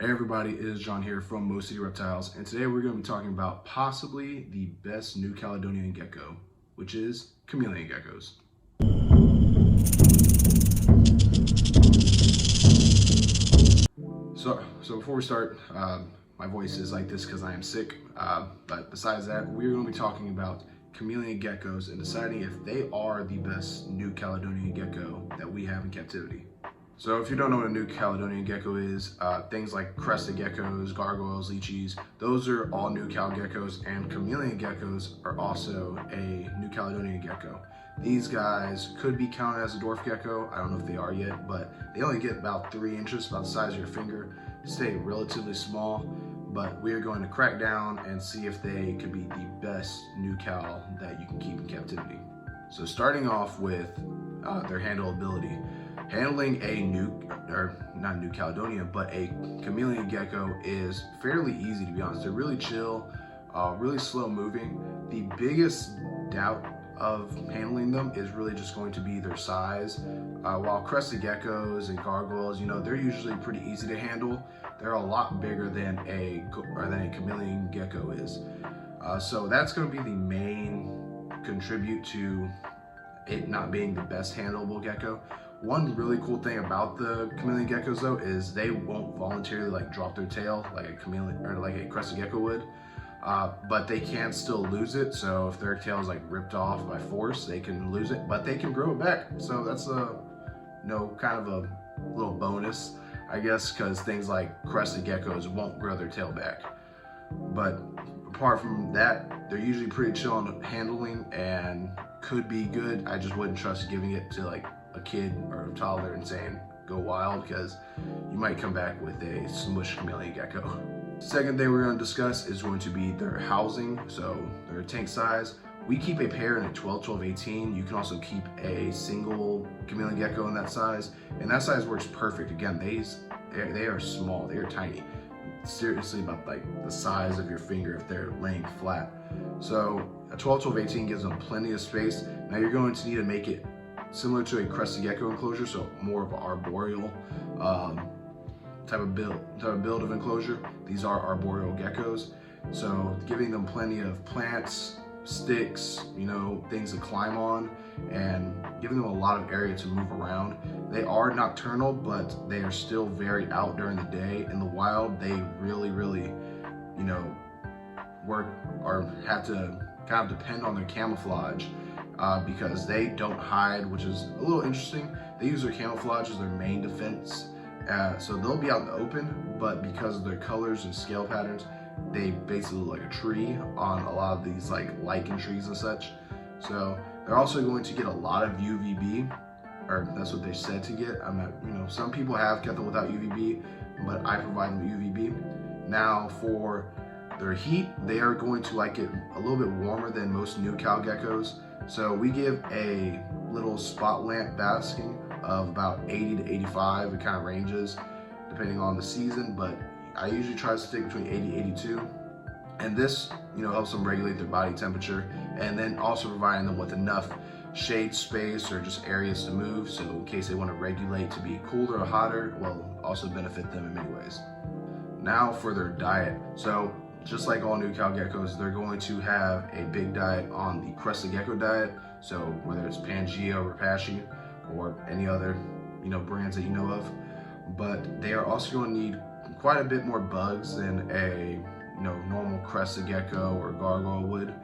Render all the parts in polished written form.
Hey everybody, it is John here from Mo City Reptiles, and today we're going to be talking about possibly the best New Caledonian gecko, which is chameleon geckos. So before we start, my voice is like this because I am sick, but besides that, we're going to be talking about chameleon geckos and deciding if they are the best New Caledonian gecko that we have in captivity. So if you don't know what a New Caledonian gecko is, things like crested geckos, gargoyles, lychees, those are all New Cal geckos, and chameleon geckos are also a New Caledonian gecko. These guys could be counted as a dwarf gecko. I don't know if they are yet, but they only get about 3 inches, about the size of your finger, stay relatively small, but we're going to crack down and see if they could be the best New Cal that you can keep in captivity. So starting off with their handleability. Handling a not New Caledonia, but a chameleon gecko is fairly easy, to be honest. They're really chill, really slow moving. The biggest doubt of handling them is really just going to be their size. While crested geckos and gargoyles, they're usually pretty easy to handle. They're a lot bigger than a chameleon gecko is. So that's going to be the main contribute to it not being the best handleable gecko. One really cool thing about the chameleon geckos though is they won't voluntarily drop their tail like a chameleon or like a crested gecko would, but they can still lose it. So if their tail is ripped off by force, they can lose it, but they can grow it back. So that's a kind of a little bonus, I guess, because things like crested geckos won't grow their tail back. But apart from that, they're usually pretty chill on handling and could be good. I just wouldn't trust giving it to a kid or a toddler and saying go wild, because you might come back with a smush chameleon gecko. Second thing we're going to discuss is going to be their housing, so their tank size. We keep a pair in a 12, 12, 18. You can also keep a single chameleon gecko in that size, and that size works perfect. Again, they are small, they are tiny. Seriously about the size of your finger if they're laying flat. So a 12, 12, 18 gives them plenty of space. Now you're going to need to make it similar to a crested gecko enclosure, so more of an arboreal type of build of enclosure. These are arboreal geckos, so giving them plenty of plants, sticks, things to climb on, and giving them a lot of area to move around. They are nocturnal, but they are still very out during the day. In the wild, they really work or have to kind of depend on their camouflage, because they don't hide, which is a little interesting. They use their camouflage as their main defense, so they'll be out in the open, but because of their colors and scale patterns, they basically look like a tree on a lot of these lichen trees and such. So they're also going to get a lot of UVB, or that's what they said to get. I'm not, some people have kept them without UVB, but I provide them UVB. Now for their heat, they are going to like it a little bit warmer than most New Cal geckos. So we give a little spot lamp basking of about 80 to 85. It kind of ranges depending on the season, but I usually try to stick between 80 and 82. And this, helps them regulate their body temperature, and then also providing them with enough shade space or just areas to move. So in case they want to regulate to be cooler or hotter, will also benefit them in many ways. Now for their diet. So just like all New Cal geckos, they're going to have a big diet on the crested gecko diet. So whether it's Pangea or Rapashi or any other, brands that you know of, but they are also going to need quite a bit more bugs than a normal crested gecko or gargoyle would.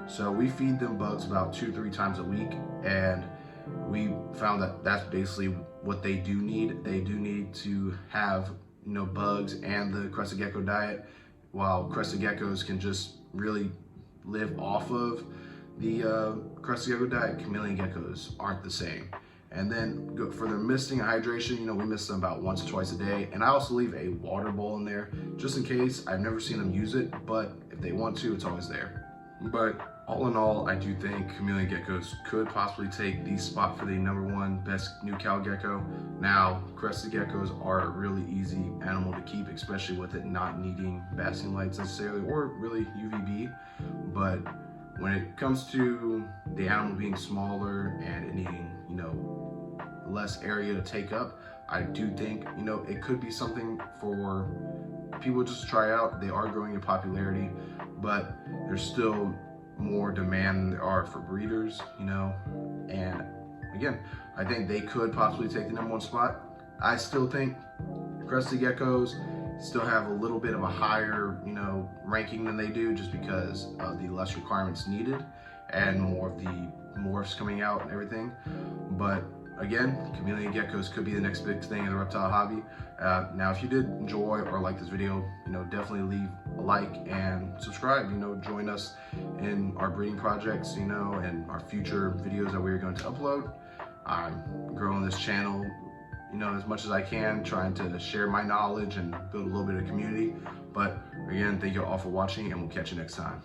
So we feed them bugs about 2-3 times a week, and we found that that's basically what they do need. They do need to have bugs and the crested gecko diet, while crested geckos can just really live off of the crested gecko diet. Chameleon geckos aren't the same. And then for their misting and hydration, we mist them about once or twice a day. And I also leave a water bowl in there just in case. I've never seen them use it, but if they want to, it's always there. But all in all, I do think chameleon geckos could possibly take the spot for the #1 best New Cal gecko. Now, crested geckos are a really easy animal to keep, especially with it not needing basking lights necessarily, or really UVB. But when it comes to the animal being smaller and it needing, less area to take up, I do think, it could be something for people just try out. They are growing in popularity, but there's still more demand than there are for breeders, you know. And again, I think they could possibly take the #1 spot. I still think crested geckos still have a little bit of a higher, you know, ranking than they do, just because of the less requirements needed and more of the morphs coming out and everything. But again, chameleon geckos could be the next big thing in the reptile hobby. Now, if you did enjoy or like this video, you know, definitely leave a like and subscribe. You know, join us in our breeding projects, you know, and our future videos that we're going to upload. I'm growing this channel, you know, as much as I can, trying to share my knowledge and build a little bit of community. But again, thank you all for watching, and we'll catch you next time.